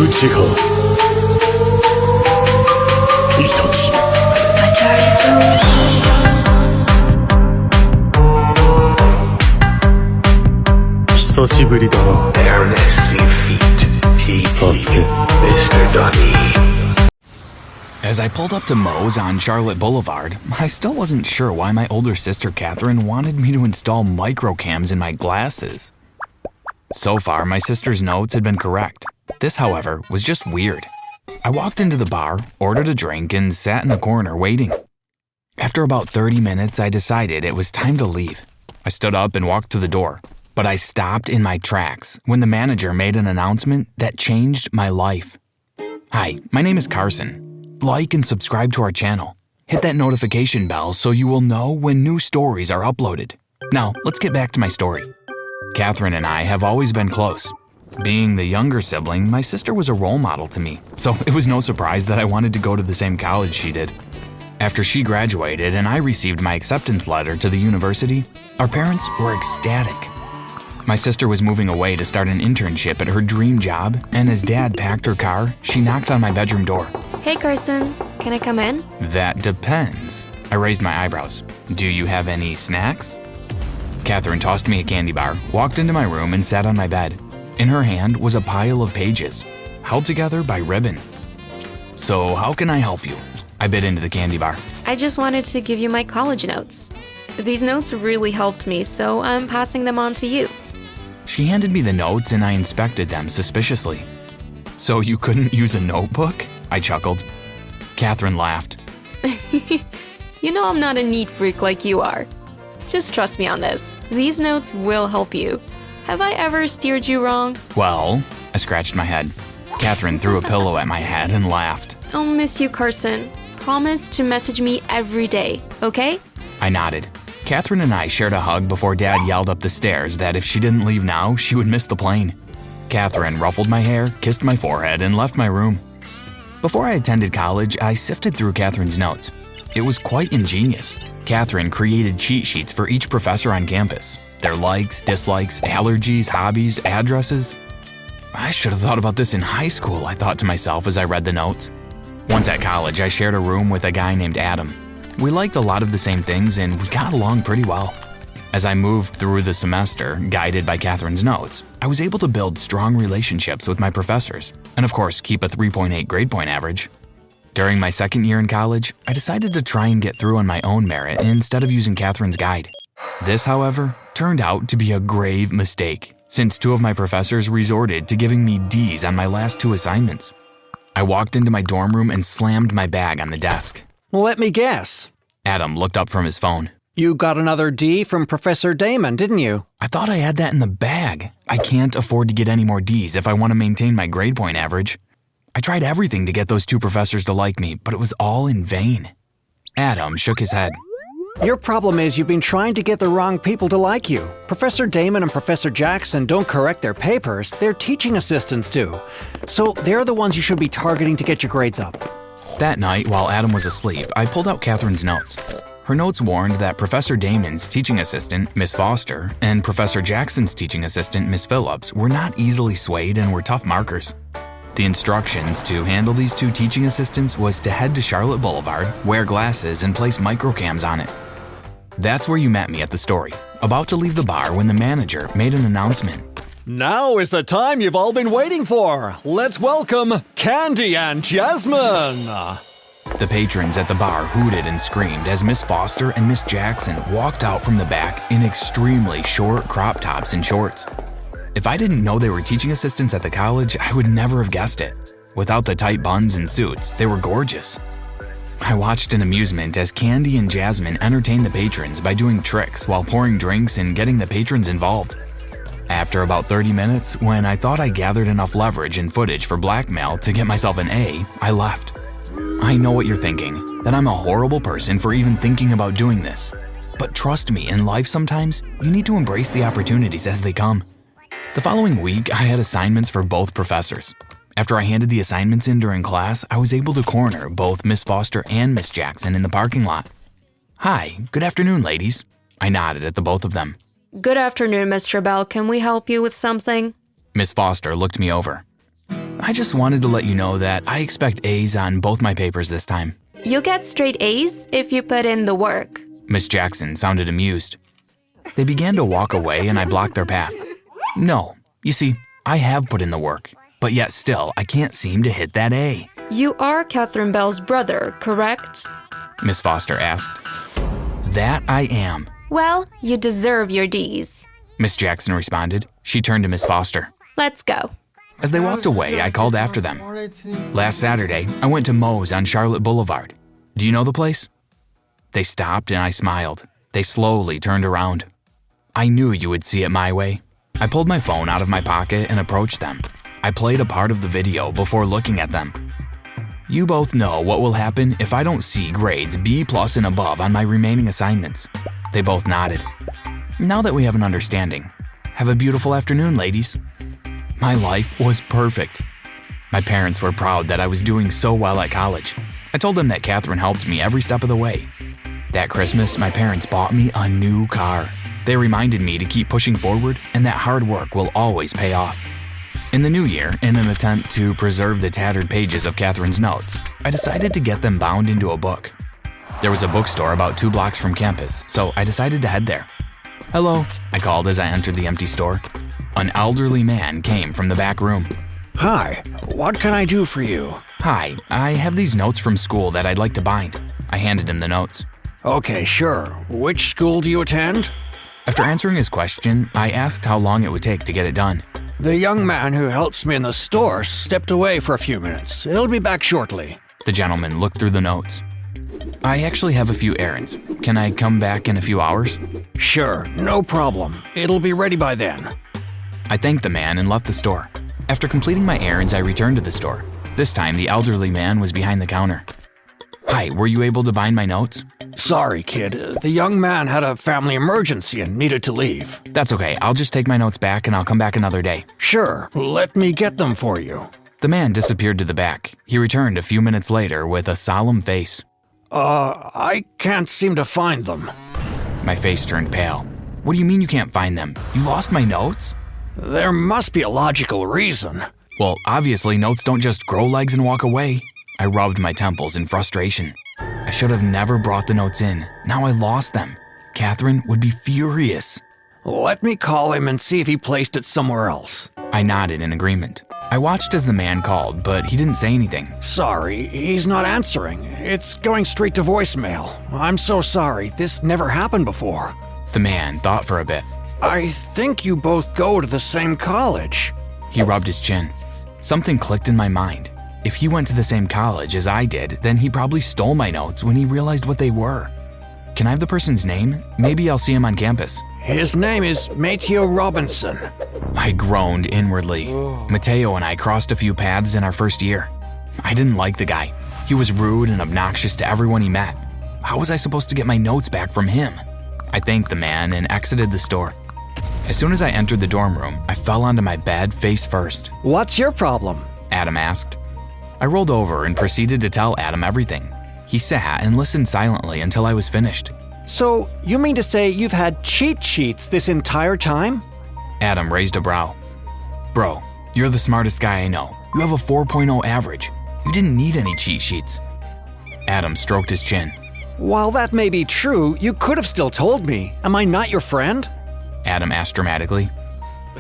ちが命。久しぶりだな、サスケ。As I pulled up to Moe's on Charlotte Boulevard, I still wasn't sure why my older sister Catherine wanted me to install microcams in my glasses. So far, my sister's notes had been correct. This, however, was just weird. I walked into the bar, ordered a drink, and sat in the corner waiting. After about 30 minutes, I decided it was time to leave. I stood up and walked to the door, but I stopped in my tracks when the manager made an announcement that changed my life. Hi, my name is Carson. Like and subscribe to our channel. Hit that notification bell so you will know when new stories are uploaded. Now, let's get back to my story. Catherine and I have always been close. Being the younger sibling, my sister was a role model to me, so it was no surprise that I wanted to go to the same college she did. After she graduated and I received my acceptance letter to the university, our parents were ecstatic. My sister was moving away to start an internship at her dream job, and as Dad packed her car, she knocked on my bedroom door. Hey Carson, can I come in? That depends. I raised my eyebrows. Do you have any snacks? Catherine tossed me a candy bar, walked into my room, and sat on my bed. In her hand was a pile of pages, held together by ribbon. So how can I help you? I bit into the candy bar. I just wanted to give you my college notes. These notes really helped me, so I'm passing them on to you. She handed me the notes and I inspected them suspiciously. So you couldn't use a notebook? I chuckled. Catherine laughed. You know I'm not a neat freak like you are. Just trust me on this. These notes will help you. Have I ever steered you wrong? Well, I scratched my head. Catherine threw a pillow at my head and laughed. I'll miss you, Carson. Promise to message me every day, okay? I nodded. Catherine and I shared a hug before Dad yelled up the stairs that if she didn't leave now, she would miss the plane. Catherine ruffled my hair, kissed my forehead, and left my room. Before I attended college, I sifted through Catherine's notes. It was quite ingenious. Catherine created cheat sheets for each professor on campus. Their likes, dislikes, allergies, hobbies, addresses. I should have thought about this in high school, I thought to myself as I read the notes. Once at college, I shared a room with a guy named Adam. We liked a lot of the same things and we got along pretty well. As I moved through the semester, guided by Catherine's notes, I was able to build strong relationships with my professors, and of course, keep a 3.8 grade point average. During my second year in college, I decided to try and get through on my own merit instead of using Catherine's guide. This, however, turned out to be a grave mistake, since two of my professors resorted to giving me D's on my last two assignments. I walked into my dorm room and slammed my bag on the desk. Let me guess. Adam looked up from his phone. You got another D from Professor Damon, didn't you? I thought I had that in the bag. I can't afford to get any more D's if I want to maintain my grade point average. I tried everything to get those two professors to like me, but it was all in vain. Adam shook his head. Your problem is you've been trying to get the wrong people to like you. Professor Damon and Professor Jackson don't correct their papers, their teaching assistants do. So they're the ones you should be targeting to get your grades up. That night, while Adam was asleep, I pulled out Catherine's notes. Her notes warned that Professor Damon's teaching assistant, Miss Foster, and Professor Jackson's teaching assistant, Miss Phillips, were not easily swayed and were tough markers. The instructions to handle these two teaching assistants was to head to Charlotte Boulevard, wear glasses, and place microcams on it. That's where you met me at the story, about to leave the bar when the manager made an announcement. Now is the time you've all been waiting for. Let's welcome Candy and Jasmine. The patrons at the bar hooted and screamed as Miss Foster and Miss Jackson walked out from the back in extremely short crop tops and shorts. If I didn't know they were teaching assistants at the college, I would never have guessed it. Without the tight buns and suits, they were gorgeous. I watched in amusement as Candy and Jasmine entertained the patrons by doing tricks while pouring drinks and getting the patrons involved. After about 30 minutes, when I thought I gathered enough leverage and footage for blackmail to get myself an A, I left. I know what you're thinking, that I'm a horrible person for even thinking about doing this. But trust me, in life sometimes, you need to embrace the opportunities as they come. The following week, I had assignments for both professors. After I handed the assignments in during class, I was able to corner both Miss Foster and Miss Jackson in the parking lot. "Hi, good afternoon, ladies." I nodded at the both of them. Good afternoon, Mr. Bell. Can we help you with something? Miss Foster looked me over. I just wanted to let you know that I expect A's on both my papers this time. You'll get straight A's if you put in the work. Miss Jackson sounded amused. They began to walk away and I blocked their path. No, you see, I have put in the work, but yet still I can't seem to hit that A. You are Catherine Bell's brother, correct? Miss Foster asked. That I am. Well, you deserve your D's. Miss Jackson responded. She turned to Miss Foster. Let's go. As they walked away, I called after them. Last Saturday, I went to Moe's on Charlotte Boulevard. Do you know the place? They stopped and I smiled. They slowly turned around. I knew you would see it my way. I pulled my phone out of my pocket and approached them. I played a part of the video before looking at them. You both know what will happen if I don't see grades B+ and above on my remaining assignments. They both nodded. Now that we have an understanding, have a beautiful afternoon, ladies. My life was perfect. My parents were proud that I was doing so well at college. I told them that Catherine helped me every step of the way. That Christmas, my parents bought me a new car. They reminded me to keep pushing forward and that hard work will always pay off. In the new year, in an attempt to preserve the tattered pages of Catherine's notes, I decided to get them bound into a book. There was a bookstore about 2 blocks from campus, so I decided to head there. Hello, I called as I entered the empty store. An elderly man came from the back room. Hi, what can I do for you? Hi, I have these notes from school that I'd like to bind. I handed him the notes. Okay, sure. Which school do you attend? After answering his question, I asked how long it would take to get it done. The young man who helps me in the store stepped away for a few minutes. He'll be back shortly. The gentleman looked through the notes. I actually have a few errands. Can I come back in a few hours? Sure, no problem. It'll be ready by then. I thanked the man and left the store. After completing my errands, I returned to the store. This time, the elderly man was behind the counter. Hi, were you able to bind my notes? Sorry, kid. The young man had a family emergency and needed to leave. That's okay. I'll just take my notes back and I'll come back another day. Sure, let me get them for you. The man disappeared to the back. He returned a few minutes later with a solemn face. I can't seem to find them. My face turned pale. What do you mean you can't find them? You lost my notes? There must be a logical reason. Well, obviously notes don't just grow legs and walk away. I rubbed my temples in frustration. I should have never brought the notes in. Now I lost them. Catherine would be furious. Let me call him and see if he placed it somewhere else. I nodded in agreement. I watched as the man called, but he didn't say anything. Sorry, he's not answering. It's going straight to voicemail. I'm so sorry. This never happened before. The man thought for a bit. I think you both go to the same college. He rubbed his chin. Something clicked in my mind. If he went to the same college as I did, then he probably stole my notes when he realized what they were. Can I have the person's name? Maybe I'll see him on campus. His name is Mateo Robinson. I groaned inwardly. Mateo and I crossed a few paths in our first year. I didn't like the guy. He was rude and obnoxious to everyone he met. How was I supposed to get my notes back from him? I thanked the man and exited the store. As soon as I entered the dorm room, I fell onto my bed face first. What's your problem? Adam asked. I rolled over and proceeded to tell Adam everything. He sat and listened silently until I was finished. So, you mean to say you've had cheat sheets this entire time? Adam raised a brow. Bro, you're the smartest guy I know. You have a 4.0 average. You didn't need any cheat sheets. Adam stroked his chin. While that may be true, you could have still told me. Am I not your friend? Adam asked dramatically.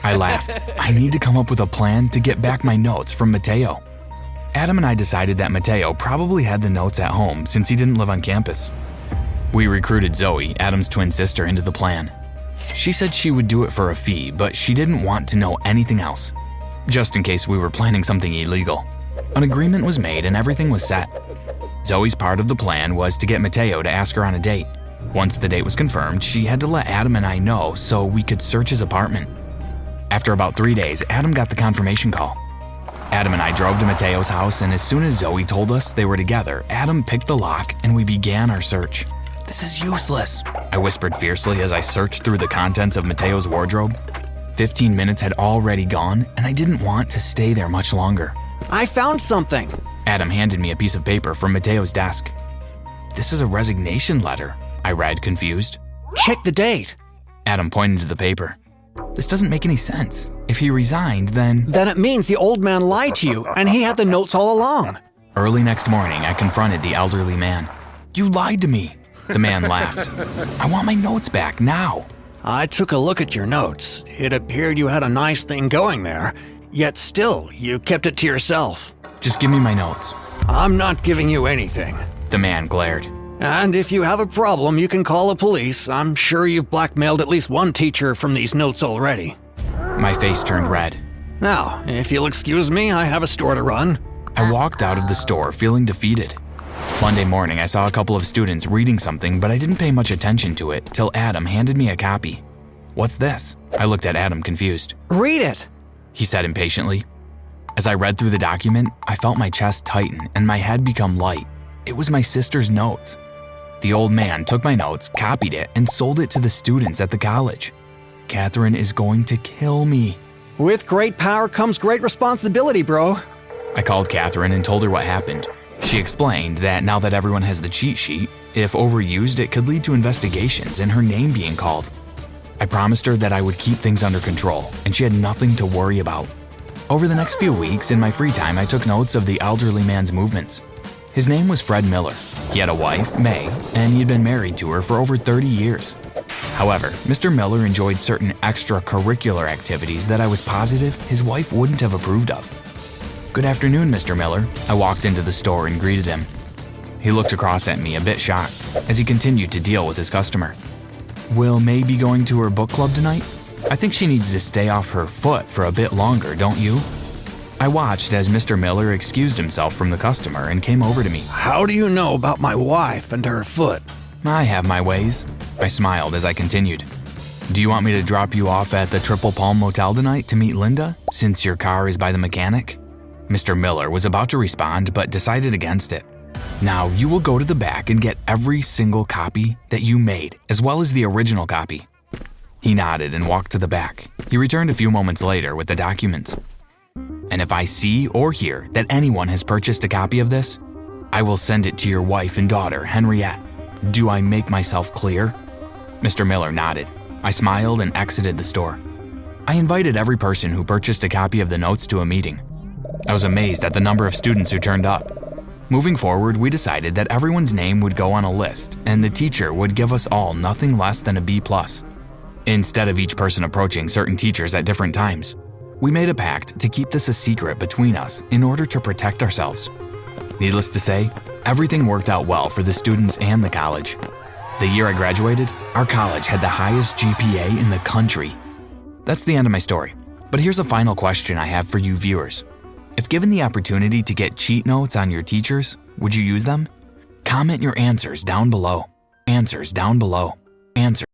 I laughed. I need to come up with a plan to get back my notes from Mateo. Adam and I decided that Mateo probably had the notes at home since he didn't live on campus. We recruited Zoe, Adam's twin sister, into the plan. She said she would do it for a fee, but she didn't want to know anything else, just in case we were planning something illegal. An agreement was made and everything was set. Zoe's part of the plan was to get Mateo to ask her on a date. Once the date was confirmed, she had to let Adam and I know so we could search his apartment. After about 3 days, Adam got the confirmation call. Adam and I drove to Mateo's house, and as soon as Zoe told us they were together, Adam picked the lock and we began our search. This is useless, I whispered fiercely as I searched through the contents of Mateo's wardrobe. 15 minutes had already gone, and I didn't want to stay there much longer. I found something. Adam handed me a piece of paper from Mateo's desk. This is a resignation letter, I read, confused. Check the date. Adam pointed to the paper. This doesn't make any sense. If he resigned, then... Then it means the old man lied to you, and he had the notes all along. Early next morning, I confronted the elderly man. "You lied to me." The man laughed. "I want my notes back now." I took a look at your notes. It appeared you had a nice thing going there, yet still, you kept it to yourself. "Just give me my notes." I'm not giving you anything. The man glared. And if you have a problem, you can call the police. I'm sure you've blackmailed at least one teacher from these notes already. My face turned red. Now, if you'll excuse me, I have a store to run. I walked out of the store feeling defeated. Monday morning, I saw a couple of students reading something, but I didn't pay much attention to it till Adam handed me a copy. "What's this?" I looked at Adam confused. Read it. He said impatiently. As I read through the document, I felt my chest tighten and my head become light. It was my sister's notes. The old man took my notes, copied it, and sold it to the students at the college. Catherine is going to kill me. With great power comes great responsibility, bro. I called Catherine and told her what happened. She explained that now that everyone has the cheat sheet, if overused, it could lead to investigations and her name being called. I promised her that I would keep things under control, and she had nothing to worry about. Over the next few weeks, in my free time, I took notes of the elderly man's movements. His name was Fred Miller. He had a wife, May, and he'd been married to her for over 30 years. However, Mr. Miller enjoyed certain extracurricular activities that I was positive his wife wouldn't have approved of. "Good afternoon, Mr. Miller." I walked into the store and greeted him. He looked across at me a bit shocked as he continued to deal with his customer. "Will May be going to her book club tonight? I think she needs to stay off her foot for a bit longer, don't you?" I watched as Mr. Miller excused himself from the customer and came over to me. How do you know about my wife and her foot? "I have my ways." I smiled as I continued. "Do you want me to drop you off at the Triple Palm Motel tonight to meet Linda, since your car is by the mechanic?" Mr. Miller was about to respond, but decided against it. "Now, you will go to the back and get every single copy that you made, as well as the original copy." He nodded and walked to the back. He returned a few moments later with the documents. "And if I see or hear that anyone has purchased a copy of this, I will send it to your wife and daughter, Henriette. Do I make myself clear?" Mr. Miller nodded. I smiled and exited the store. I invited every person who purchased a copy of the notes to a meeting. I was amazed at the number of students who turned up. Moving forward, we decided that everyone's name would go on a list, and the teacher would give us all nothing less than a B+. Instead of each person approaching certain teachers at different times, we made a pact to keep this a secret between us in order to protect ourselves. Needless to say, everything worked out well for the students and the college. The year I graduated, our college had the highest GPA in the country. That's the end of my story, but here's a final question I have for you viewers. If given the opportunity to get cheat notes on your teachers, would you use them? Comment your answers down below. Answers down below. Answers.